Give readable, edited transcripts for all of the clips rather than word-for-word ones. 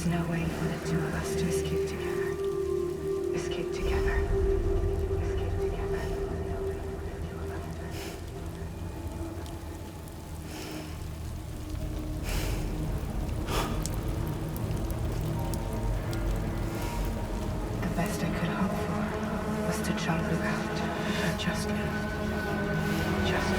There's no way for the two of us to escape together. Escape together. Escape together. The best I could hope for was to jump you out. But just you. Just you.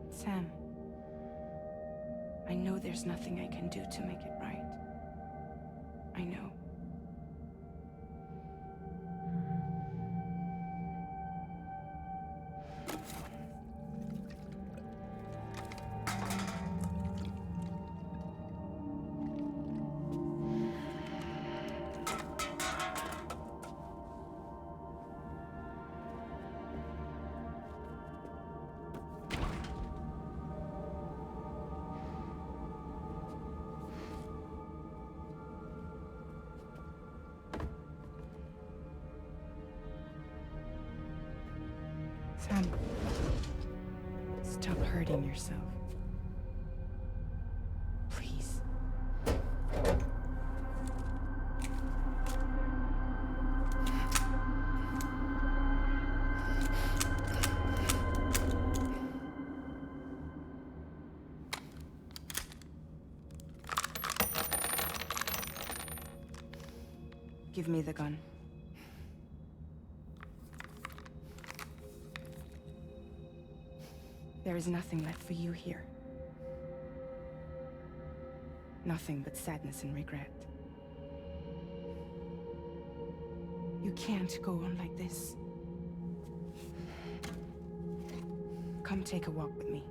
Sam, I know there's nothing I can do to make it right. I know. Sam, stop hurting yourself. Please. Give me the gun. There is nothing left for you here. Nothing but sadness and regret. You can't go on like this. Come take a walk with me.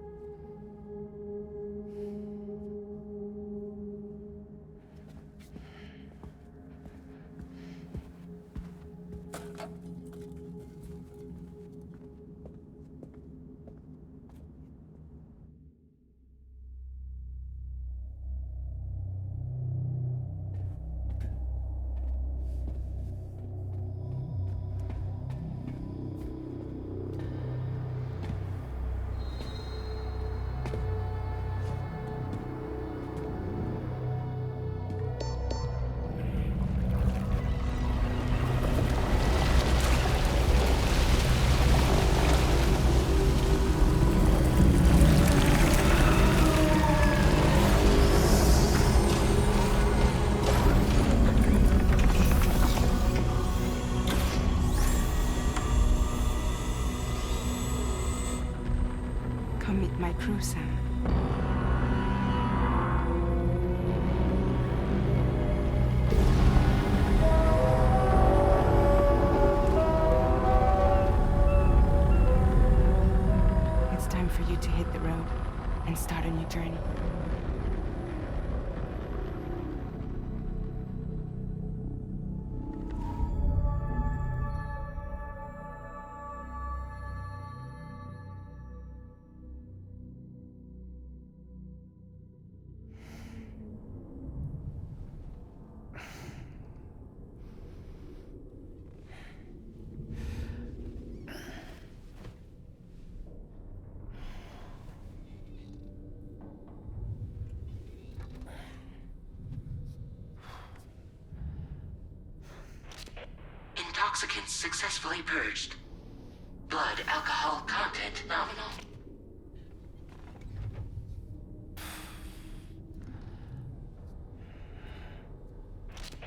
Come meet my crew, Sam. It's time for you to hit the road and start a new journey. successfully purged. Blood alcohol content nominal.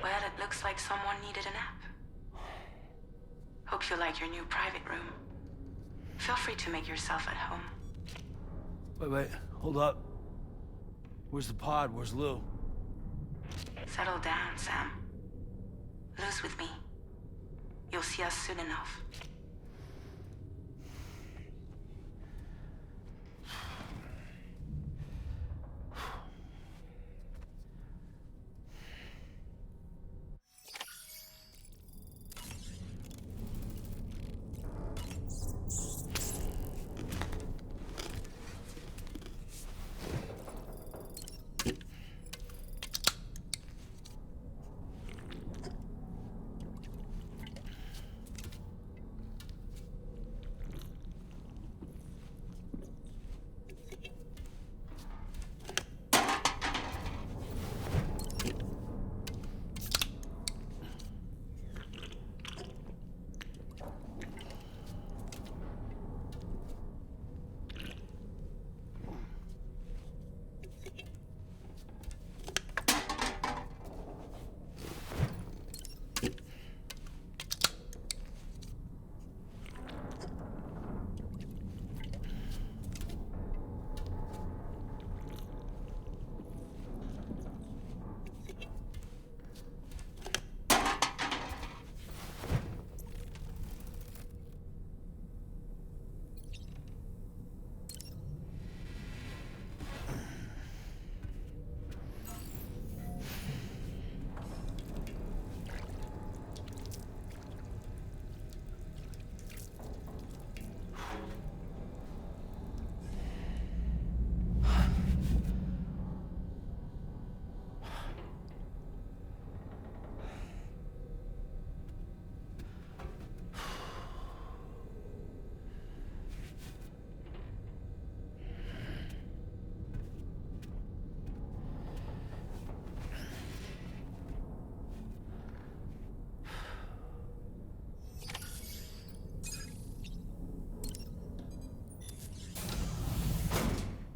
Well, it looks like someone needed a nap. Hope you like your new private room. Feel free to make yourself at home. Wait, hold up. Where's the pod? Where's Lou? Settle down, Sam. Lou's with me. You'll see us soon enough.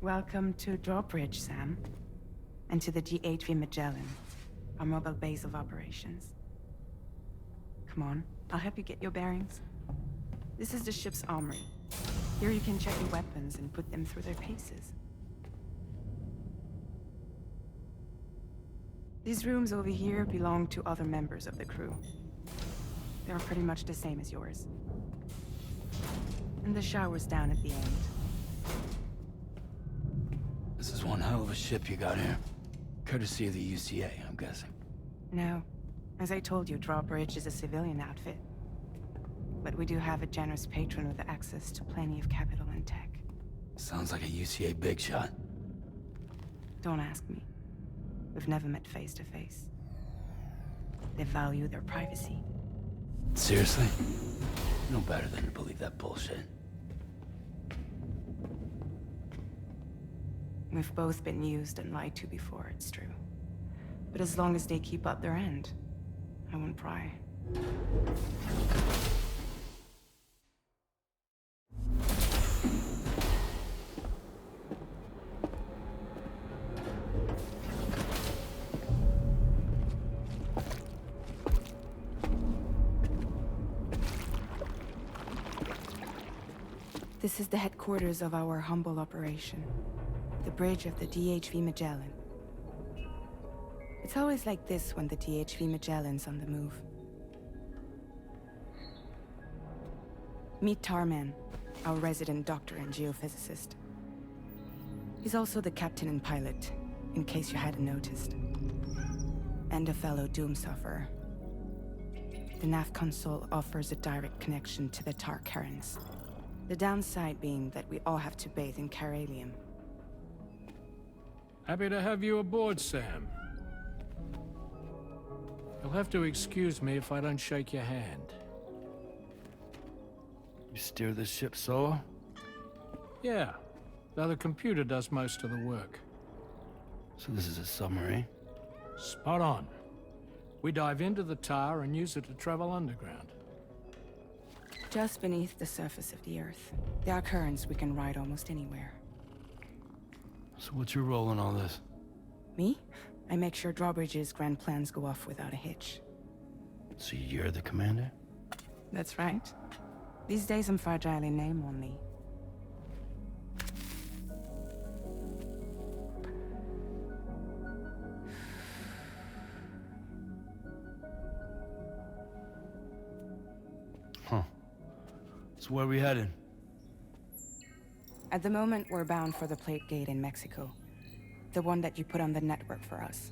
Welcome to Drawbridge, Sam. And to the GHV Magellan, our mobile base of operations. Come on, I'll help you get your bearings. This is the ship's armory. Here you can check your weapons and put them through their paces. These rooms over here belong to other members of the crew. They're pretty much the same as yours. And the shower's down at the end. This is one hell of a ship you got here. Courtesy of the UCA, I'm guessing. No. As I told you, Drawbridge is a civilian outfit. But we do have a generous patron with access to plenty of capital and tech. Sounds like a UCA big shot. Don't ask me. We've never met face to face. They value their privacy. Seriously? No better than to believe that bullshit. We've both been used and lied to before, it's true. But as long as they keep up their end, I won't pry. This is the headquarters of our humble operation. The bridge of the DHV Magellan. It's always like this when the DHV Magellan's on the move. Meet Tarman, our resident doctor and geophysicist. He's also the captain and pilot, in case you hadn't noticed. And a fellow doom sufferer. The nav console offers a direct connection to the Tar currents. The downside being that we all have to bathe in Caralium. Happy to have you aboard, Sam. You'll have to excuse me if I don't shake your hand. You steer this ship solo? Yeah, though the computer does most of the work. So this is a submarine? Spot on. We dive into the Tar and use it to travel underground. Just beneath the surface of the Earth. There are currents we can ride almost anywhere. So what's your role in all this? Me? I make sure Drawbridge's grand plans go off without a hitch. So you're the commander? That's right. These days I'm fragile in name only. Huh. So where are we headed? At the moment, we're bound for the Plate Gate in Mexico. The one that you put on the network for us.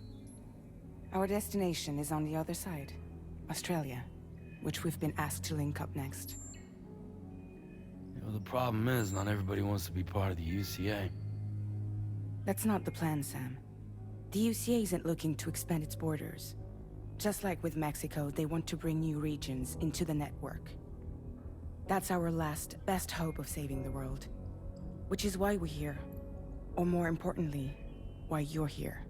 Our destination is on the other side. Australia, which we've been asked to link up next. You know, the problem is, not everybody wants to be part of the UCA. That's not the plan, Sam. The UCA isn't looking to expand its borders. Just like with Mexico, they want to bring new regions into the network. That's our last, best hope of saving the world. Which is why we're here. Or more importantly, why you're here.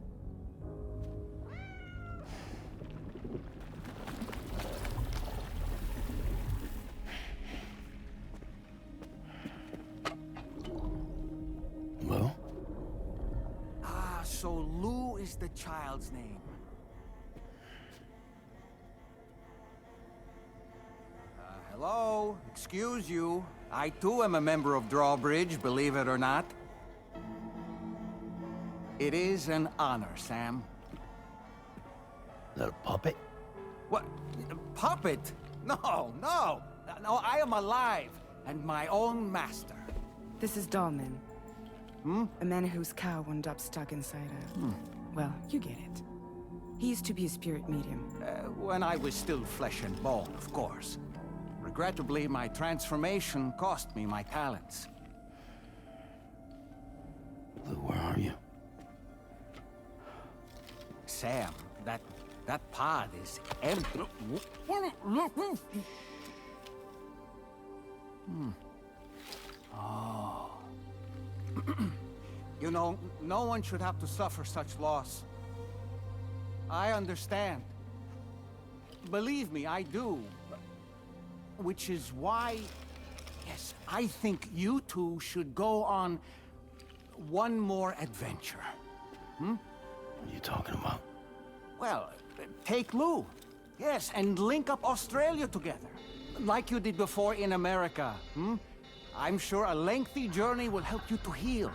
Well? Ah, so Lou is the child's name. Hello? Excuse you. I too am a member of Drawbridge, believe it or not. It is an honor, Sam. Is that a puppet? What? A puppet? No, no! No, I am alive, and my own master. This is Dahlman. A man whose cow wound up stuck inside a... Well, you get it. He used to be a spirit medium. When I was still flesh and bone, of course. Regrettably, my transformation cost me my talents. Lou, where are you? Sam, that pod is empty. Oh. You know, no one should have to suffer such loss. I understand. Believe me, I do. Which is why, yes, I think you two should go on one more adventure. What are you talking about? Well, take Lou. Yes, and link up Australia together. Like you did before in America. I'm sure a lengthy journey will help you to heal.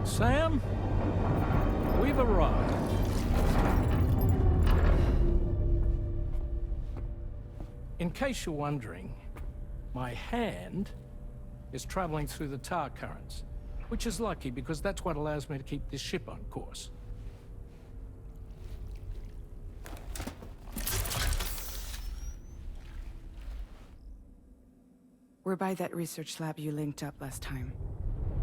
Sam, we've arrived. In case you're wondering, my hand is traveling through the tar currents, which is lucky because that's what allows me to keep this ship on course. We're by that research lab you linked up last time.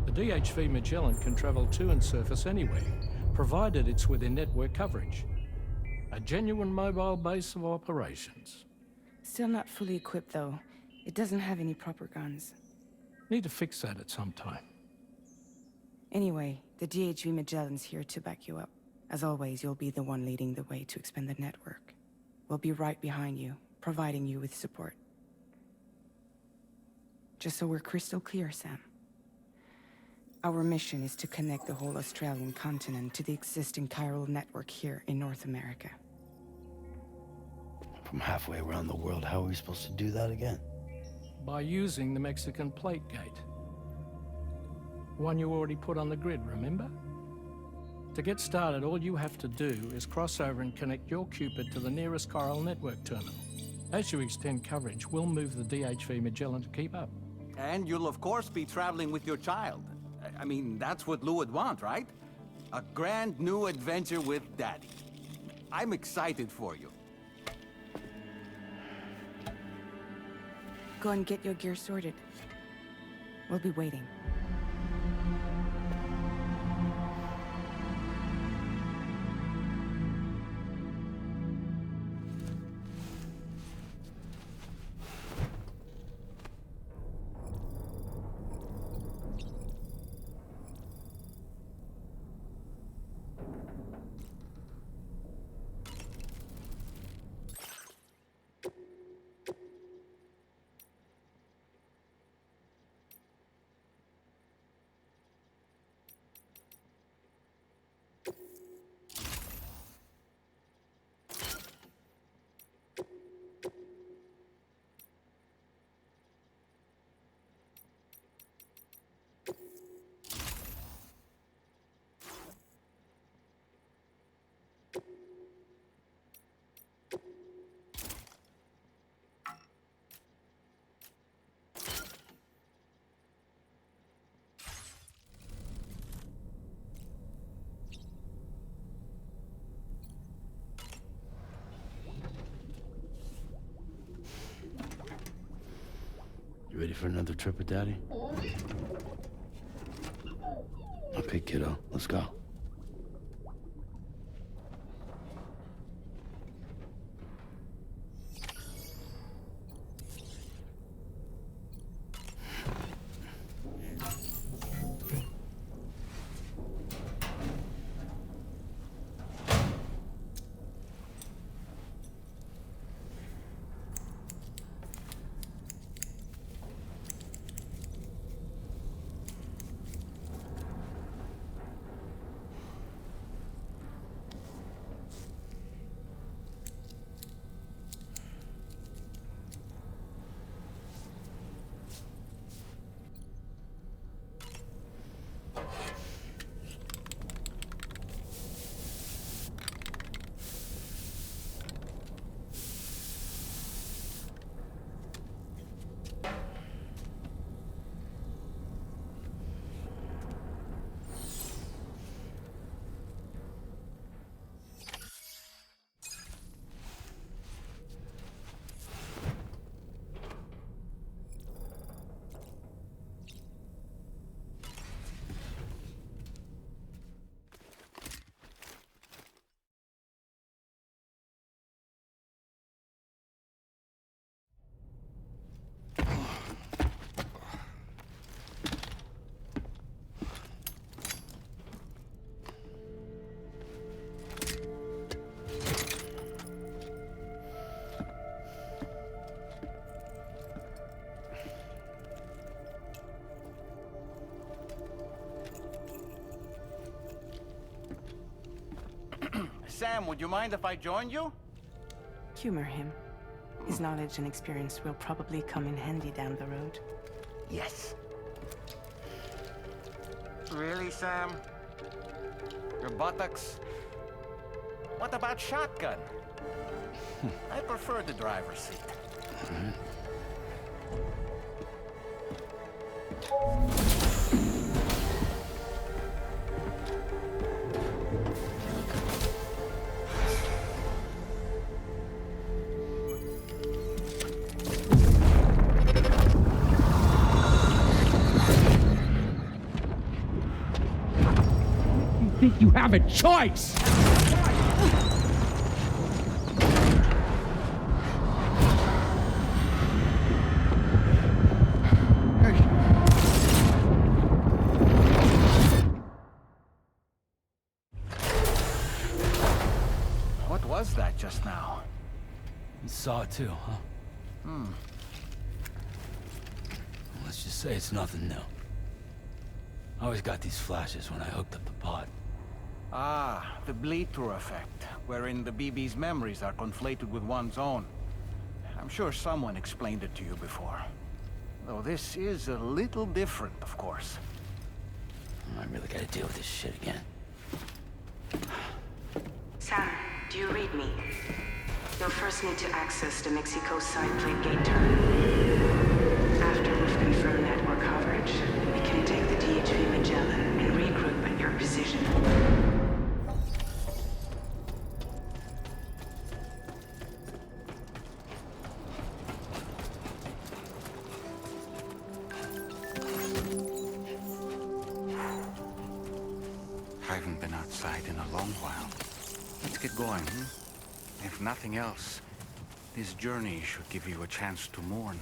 The DHV Magellan can travel to and surface anywhere, provided it's within network coverage. A genuine mobile base of operations. Still not fully equipped, though. It doesn't have any proper guns. Need to fix that at some time. Anyway, the DHV Magellan's here to back you up. As always, you'll be the one leading the way to expand the network. We'll be right behind you, providing you with support. Just so we're crystal clear, Sam. Our mission is to connect the whole Australian continent to the existing chiral network here in North America. From halfway around the world, how are we supposed to do that again? By using the Mexican Plate Gate. One you already put on the grid, remember? To get started, all you have to do is cross over and connect your Cupid to the nearest chiral network terminal. As you extend coverage, we'll move the DHV Magellan to keep up. And you'll of course be traveling with your child. I mean, that's what Lou would want, right? A grand new adventure with Daddy. I'm excited for you. Go and get your gear sorted. We'll be waiting. Ready for another trip with Daddy? Okay, kiddo, let's go. Sam, would you mind if I joined you? Humor him. His knowledge and experience will probably come in handy down the road. Yes. Really, Sam? Your buttocks? What about shotgun? I prefer the driver's seat. Think you have a choice? What was that just now? You saw it too, huh? Let's just say it's nothing new. I always got these flashes when I hooked up the pod. Ah, the bleed-through effect, wherein the BB's memories are conflated with one's own. I'm sure someone explained it to you before. Though this is a little different, of course. I really gotta deal with this shit again. Sam, do you read me? You'll first need to access the Mexico side plate gate terminal. After we've confirmed network coverage, we can take the DHV Magellan and regroup at your position. I haven't been outside in a long while. Let's get going, If nothing else, this journey should give you a chance to mourn.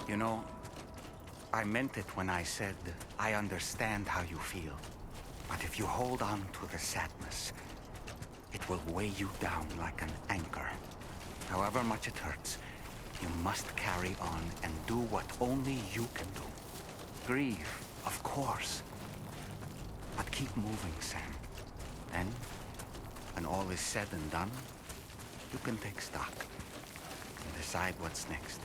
You know, I meant it when I said, I understand how you feel. But if you hold on to the sadness, It will weigh you down like an anchor. However much it hurts, you must carry on and do what only you can do. Grieve, of course. But keep moving, Sam. Then, when all is said and done, you can take stock and decide what's next.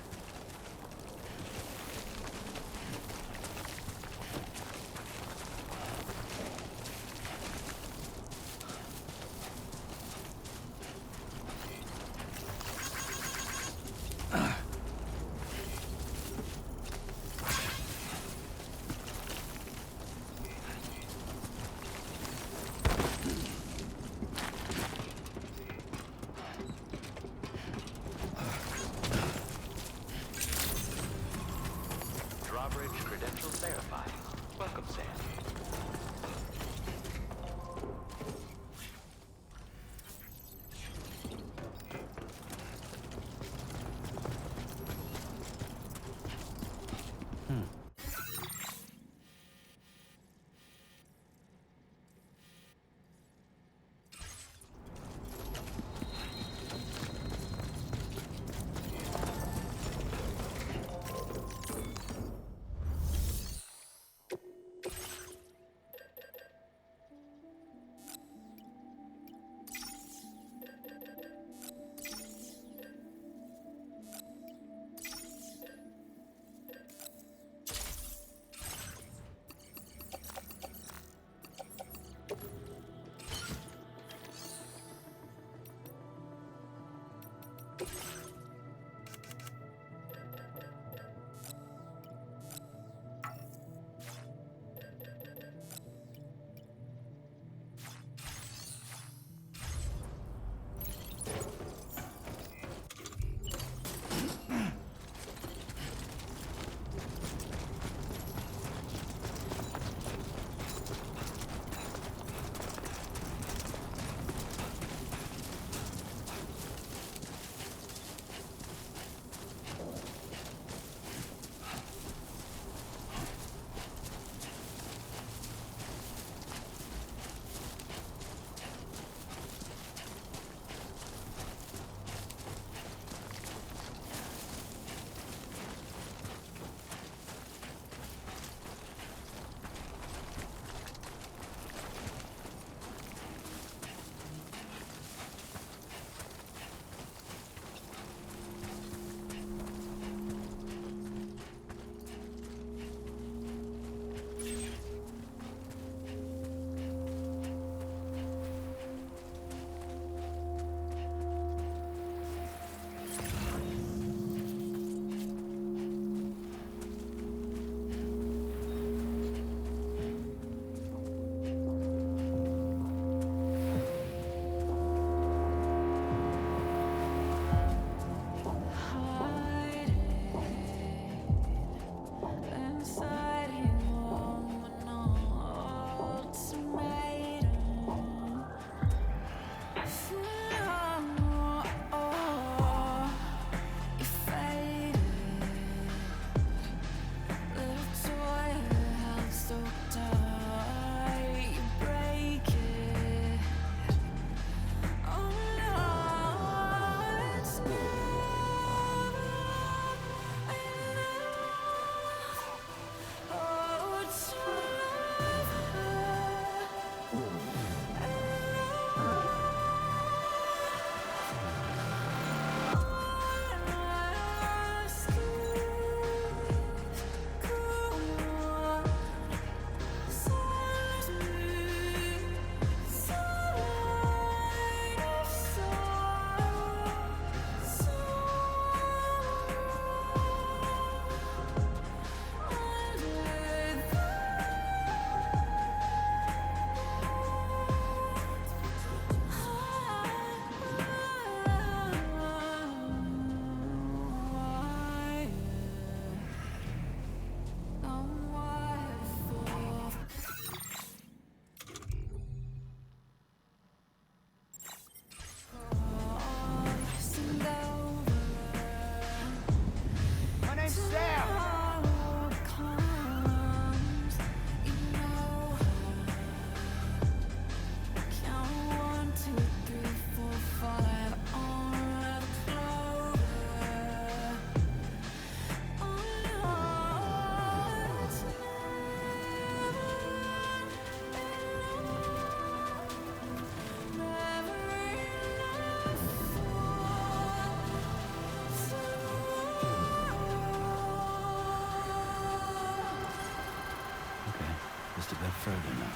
further now.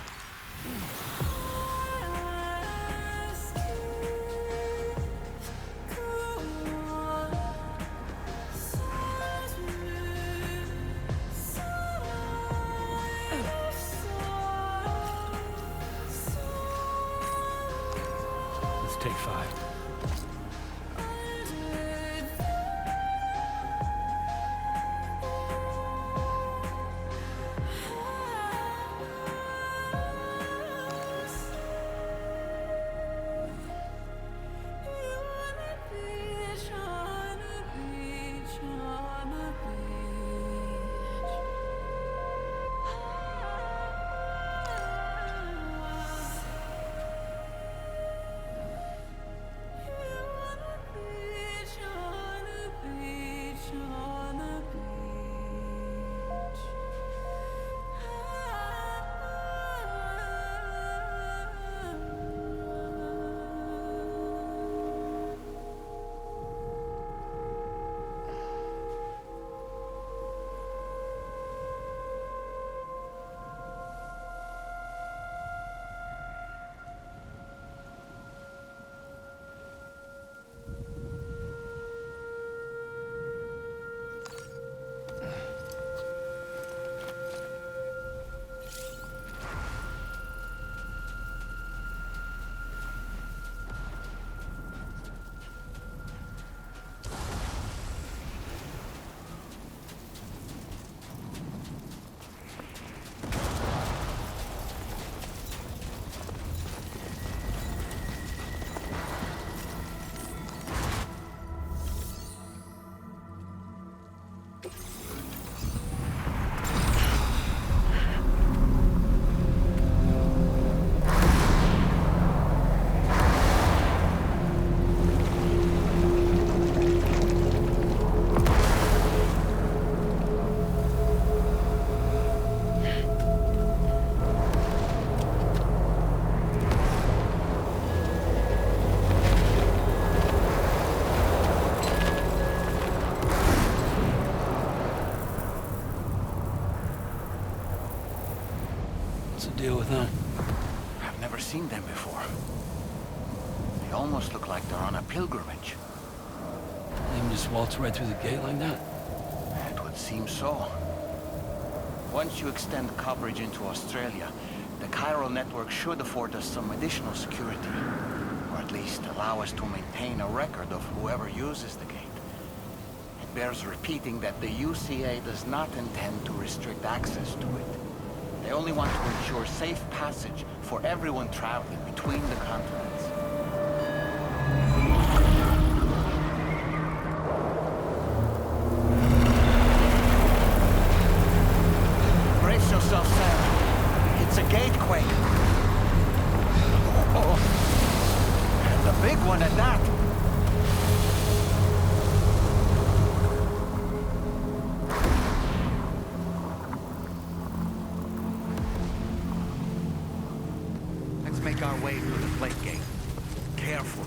Let's take 5. What's the deal with them? I've never seen them before. They almost look like they're on a pilgrimage. They can just waltz right through the gate like that? It would seem so. Once you extend coverage into Australia, the chiral network should afford us some additional security. Or at least allow us to maintain a record of whoever uses the gate. It bears repeating that the UCA does not intend to restrict access to it. They only want to ensure safe passage for everyone traveling between the continents. Brace yourself, Sam. It's a gatequake. Oh, and a big one at that. Make our way through the plate gate. Carefully.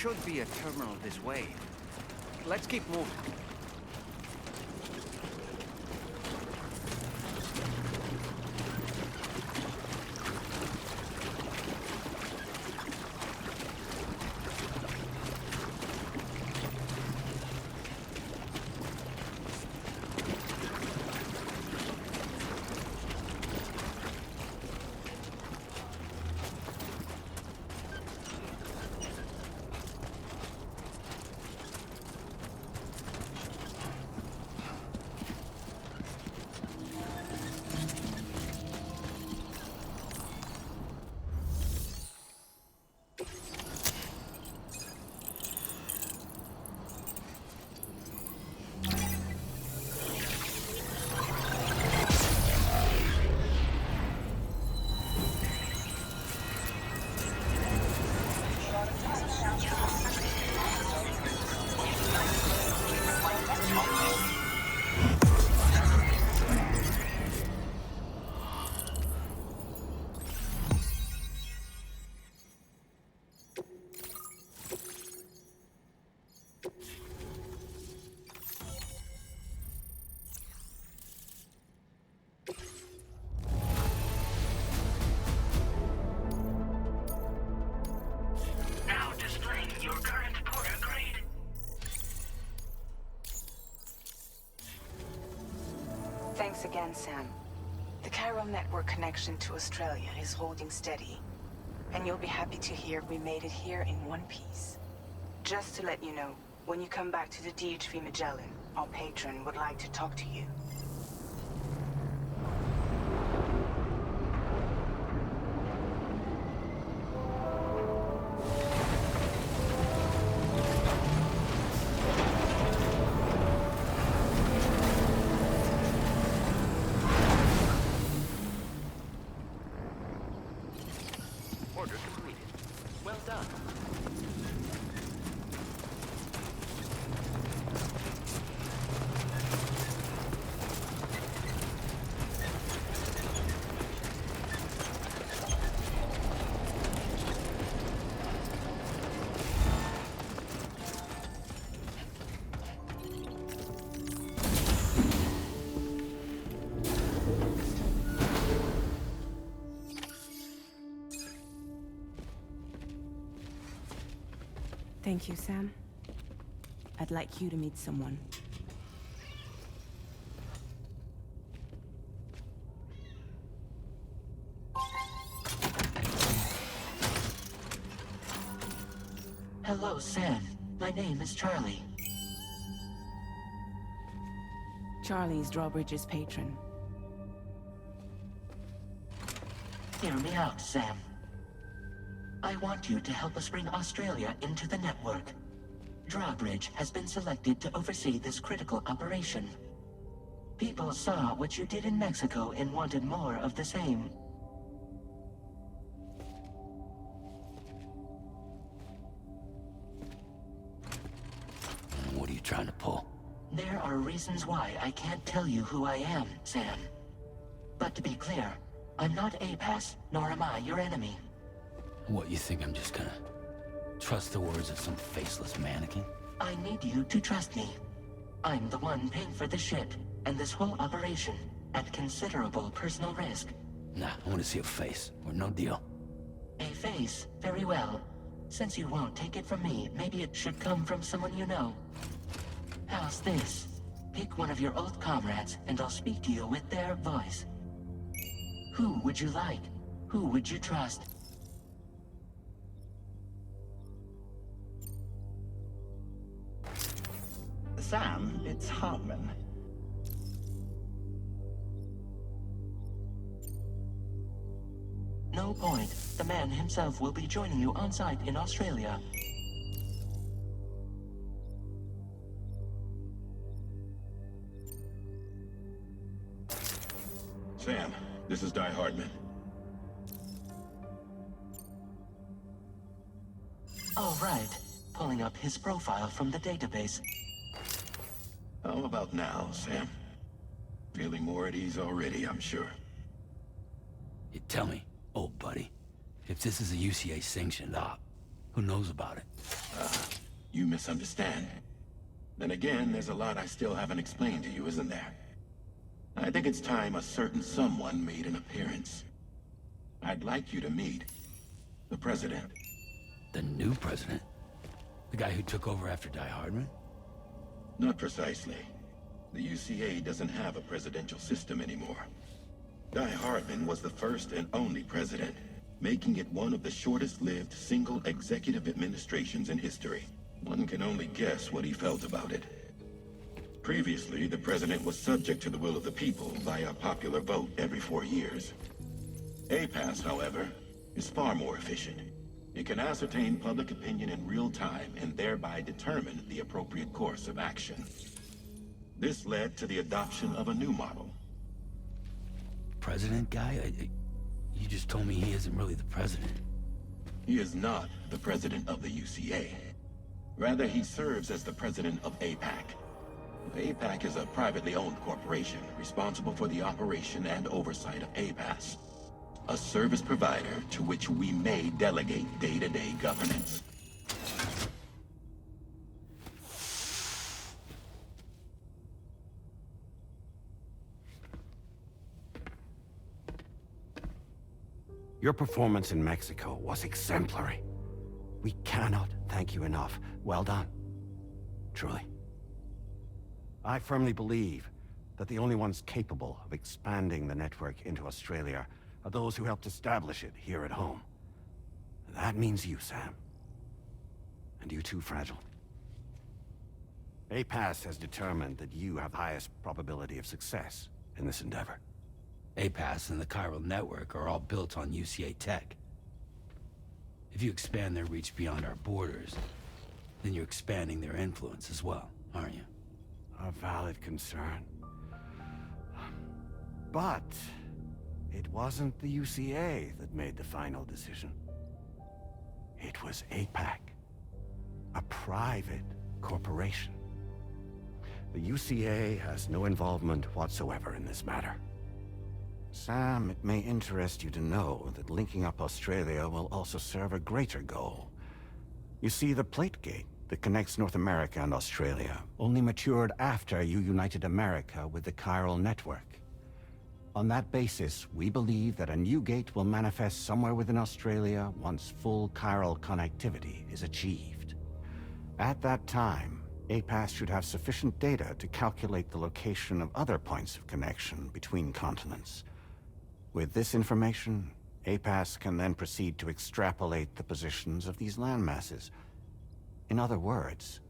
should be a terminal this way. Let's keep moving. Now displaying your current porter grade. Thanks again, Sam. The chiral network connection to Australia is holding steady. And you'll be happy to hear we made it here in one piece. Just to let you know, when you come back to the DHV Magellan, our patron would like to talk to you. Order completed. Well done. Thank you, Sam. I'd like you to meet someone. Hello, Sam. My name is Charlie. Charlie's Drawbridge's patron. Hear me out, Sam. I want you to help us bring Australia into the network. Drawbridge has been selected to oversee this critical operation. People saw what you did in Mexico and wanted more of the same. What are you trying to pull? There are reasons why I can't tell you who I am, Sam. But to be clear, I'm not APAS, nor am I your enemy. What, you think I'm just gonna trust the words of some faceless mannequin? I need you to trust me. I'm the one paying for the ship, and this whole operation, at considerable personal risk. Nah, I want to see a face, or no deal. A face, very well. Since you won't take it from me, maybe it should come from someone you know. How's this? Pick one of your old comrades, and I'll speak to you with their voice. Who would you like? Who would you trust? Sam, it's Hartman. No point. The man himself will be joining you on site in Australia. Sam, this is Di Hartman. All right. Pulling up his profile from the database. How about now, Sam? Feeling more at ease already, I'm sure. You tell me, old buddy, if this is a UCA-sanctioned op. Who knows about it? You misunderstand. Then again, there's a lot I still haven't explained to you, isn't there? I think it's time a certain someone made an appearance. I'd like you to meet the President. The new president? The guy who took over after Die Hardman? Not precisely. The UCA doesn't have a presidential system anymore. Die Hardman was the first and only president, making it one of the shortest-lived single executive administrations in history. One can only guess what he felt about it. Previously, the president was subject to the will of the people via a popular vote every 4 years. APAS, however, is far more efficient. It can ascertain public opinion in real time and thereby determine the appropriate course of action. This led to the adoption of a new model. President guy? You just told me he isn't really the president. He is not the president of the UCA. Rather, he serves as the president of APAC. APAC is a privately owned corporation responsible for the operation and oversight of APAS, a service provider to which we may delegate day-to-day governance. Your performance in Mexico was exemplary. We cannot thank you enough. Well done. Truly. I firmly believe that the only ones capable of expanding the network into Australia are those who helped establish it here at home. That means you, Sam. And you too, Fragile. APAS has determined that you have the highest probability of success in this endeavor. APAS and the chiral network are all built on UCA tech. If you expand their reach beyond our borders, then you're expanding their influence as well, aren't you? A valid concern. But it wasn't the UCA that made the final decision. It was APAC, a private corporation. The UCA has no involvement whatsoever in this matter. Sam, it may interest you to know that linking up Australia will also serve a greater goal. You see, the plate gate that connects North America and Australia only matured after you united America with the chiral network. On that basis, we believe that a new gate will manifest somewhere within Australia once full chiral connectivity is achieved. At that time, APAS should have sufficient data to calculate the location of other points of connection between continents. With this information, APAS can then proceed to extrapolate the positions of these landmasses. In other words,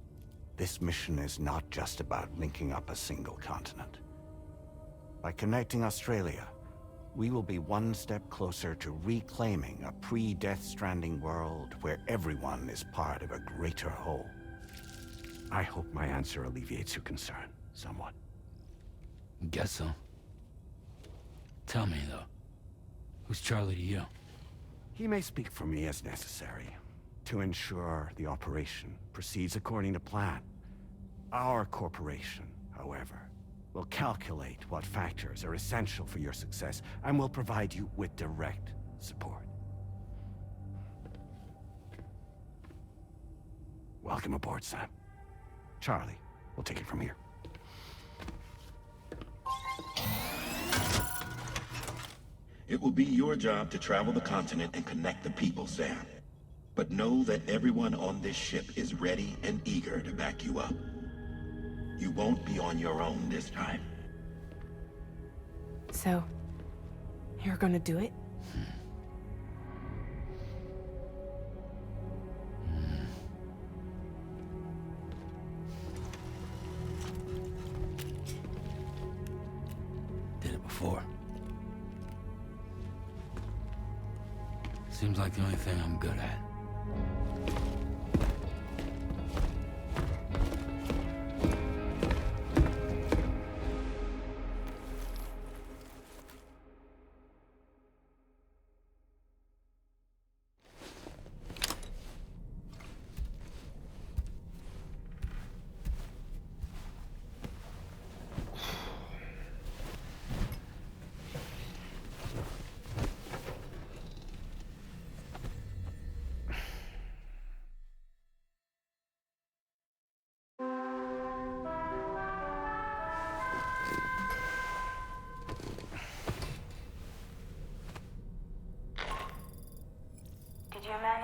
this mission is not just about linking up a single continent. By connecting Australia, we will be one step closer to reclaiming a pre-Death Stranding world where everyone is part of a greater whole. I hope my answer alleviates your concern somewhat. Guess so. Tell me, though. Who's Charlie to you? He may speak for me as necessary to ensure the operation proceeds according to plan. Our corporation, however, will calculate what factors are essential for your success and will provide you with direct support. Welcome aboard, Sam. Charlie, we'll take it from here. It will be your job to travel the continent and connect the people, Sam. But know that everyone on this ship is ready and eager to back you up. You won't be on your own this time. So, you're gonna do it? Did it before. Seems like the only thing I'm good at.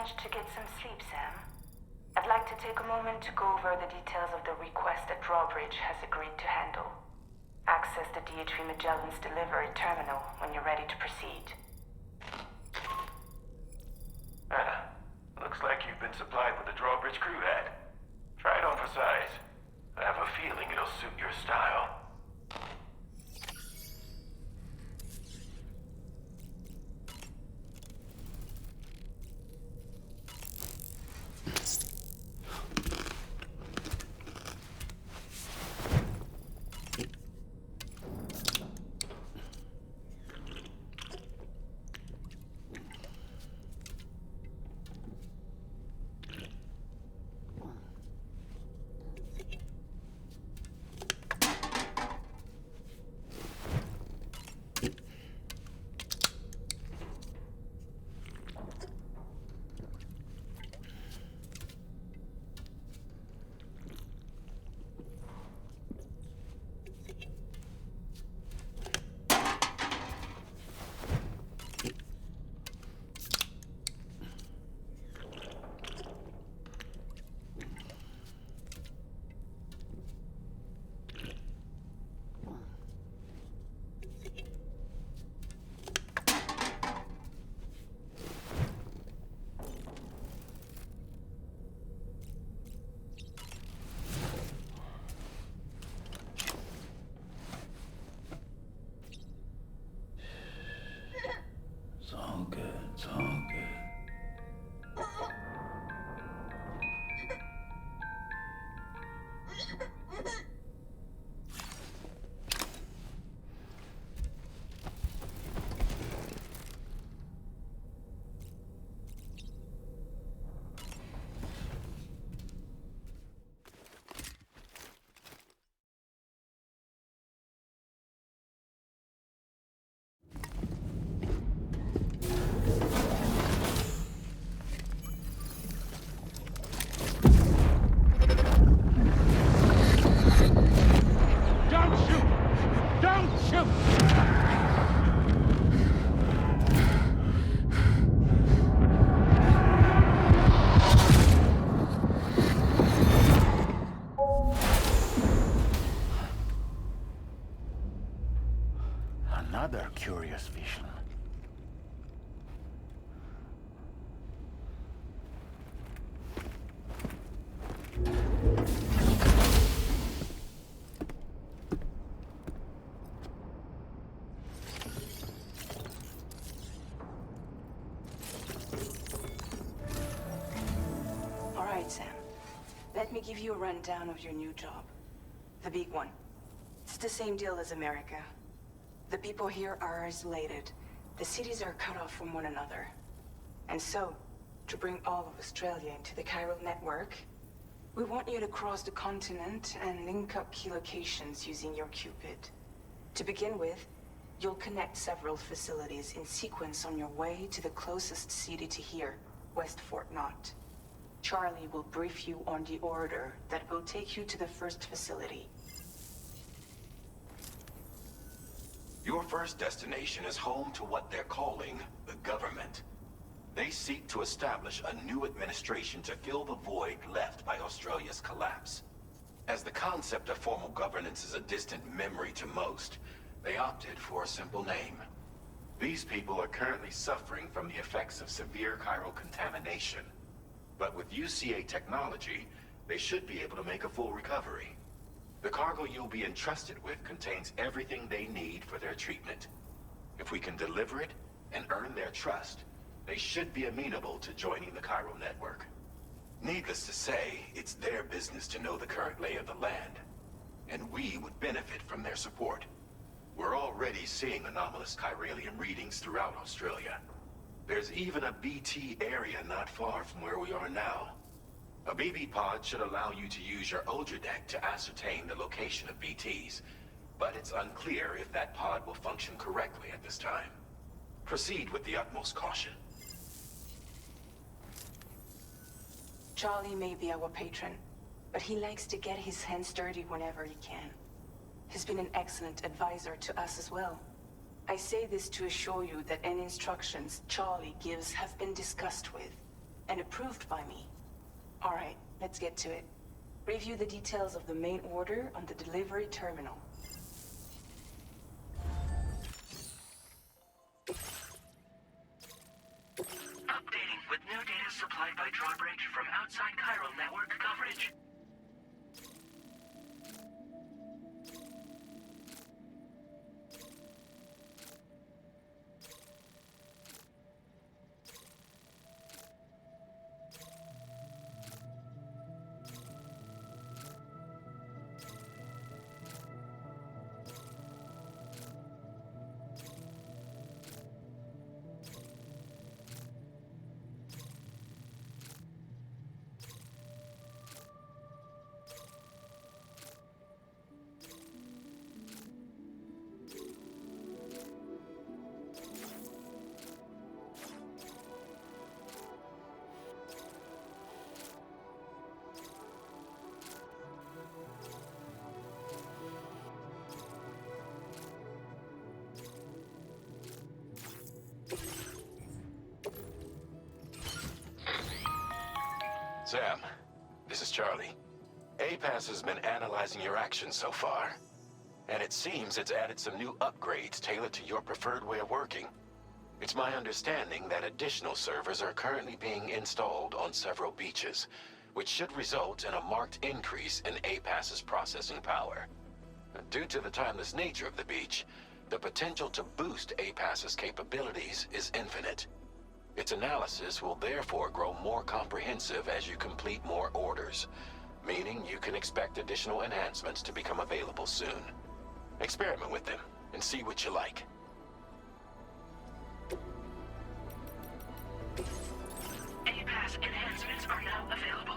managed to get some sleep, Sam? I'd like to take a moment to go over the details of the request that Drawbridge has agreed to handle. Access the DHV Magellan's delivery terminal when you're ready to proceed. Looks like you've been supplied with the Drawbridge crew hat. Try it on for size. I have a feeling it'll suit your style. It's all good, it's all good. Don't shoot! Don't shoot! Another curious vision. All right, Sam. Let me give you a rundown of your new job. The big one. It's the same deal as America. The people here are isolated. The cities are cut off from one another. And so, to bring all of Australia into the chiral network, we want you to cross the continent and link up key locations using your Cupid. To begin with, you'll connect several facilities in sequence on your way to the closest city to here, West Fort Knott. Charlie will brief you on the order that will take you to the first facility. Your first destination is home to what they're calling the government. They seek to establish a new administration to fill the void left by Australia's collapse. As the concept of formal governance is a distant memory to most, they opted for a simple name. These people are currently suffering from the effects of severe chiral contamination. But with UCA technology, they should be able to make a full recovery. The cargo you'll be entrusted with contains everything they need for their treatment. If we can deliver it and earn their trust, they should be amenable to joining the chiral network. Needless to say, it's their business to know the current lay of the land, and we would benefit from their support. We're already seeing anomalous chiralium readings throughout Australia. There's even a BT area not far from where we are now. A BB pod should allow you to use your Ultradeck to ascertain the location of BTs, but it's unclear if that pod will function correctly at this time. Proceed with the utmost caution. Charlie may be our patron, but he likes to get his hands dirty whenever he can. He's been an excellent advisor to us as well. I say this to assure you that any instructions Charlie gives have been discussed with, and approved by me. All right, let's get to it. Review the details of the main order on the delivery terminal. Updating with new data supplied by drawbridge from outside chiral network coverage. Sam, this is Charlie. APAS has been analyzing your actions so far, and it seems it's added some new upgrades tailored to your preferred way of working. It's my understanding that additional servers are currently being installed on several beaches, which should result in a marked increase in APAS's processing power. Due to the timeless nature of the beach, the potential to boost APAS's capabilities is infinite. Its analysis will therefore grow more comprehensive as you complete more orders, meaning you can expect additional enhancements to become available soon. Experiment with them and see what you like. APAS enhancements are now available.